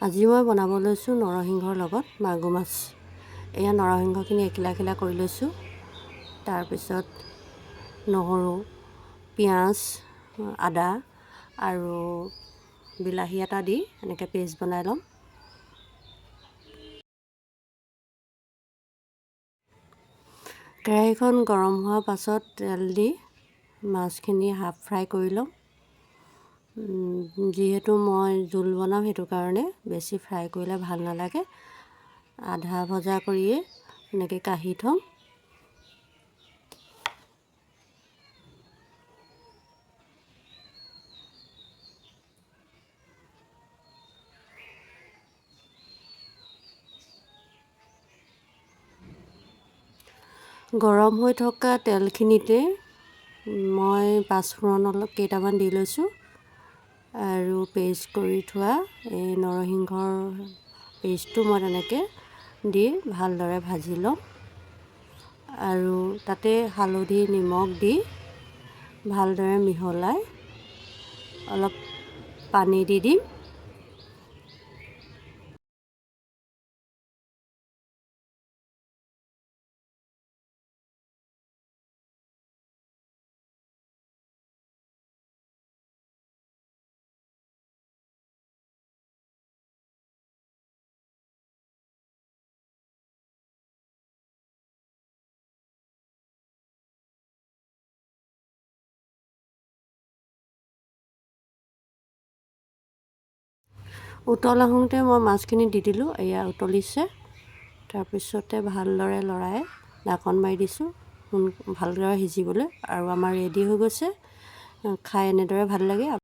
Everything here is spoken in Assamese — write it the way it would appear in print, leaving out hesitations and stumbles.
আজি মই বনাব লৈছোঁ নৰসিংহৰ লগত মাগুৰ মাছ। এয়া নৰসিংহখিনি একিলা একিলা কৰি লৈছোঁ। তাৰপিছত নহৰু, পিঁয়াজ, আদা আৰু বিলাহী এটা দি এনেকৈ পেষ্ট বনাই ল'ম। কেৰাহীখন গৰম হোৱাৰ পাছত তেল দি মাছখিনি হাফ ফ্ৰাই কৰি ল'ম। যিহেতু মই জোল বনাম সেইটো কাৰণে বেছি ফ্ৰাই কৰিলে ভাল নালাগে। আধা ভজা কৰিয়ে এনেকৈ কাঢ়ি থ'ম। গৰম হৈ থকা তেলখিনিতে মই পাঁচফোৰণ কেইটামান দি লৈছোঁ আৰু পেষ্ট কৰি থোৱা এই নৰসিংহৰ পেষ্টটো মই তেনেকৈ দি ভালদৰে ভাজি ল'ম আৰু তাতে হালধি নিমখ দি ভালদৰে মিহলাই অলপ পানী দি দিম। উতল আহোঁতে মই মাছখিনি দি দিলোঁ। এয়া উতলিছে। তাৰপিছতে ভালদৰে লৰাই ঢাকন মাৰি দিছোঁ ভালদৰে সিজিবলৈ। আৰু আমাৰ ৰেডি হৈ গৈছে। খাই এনেদৰে ভাল লাগে।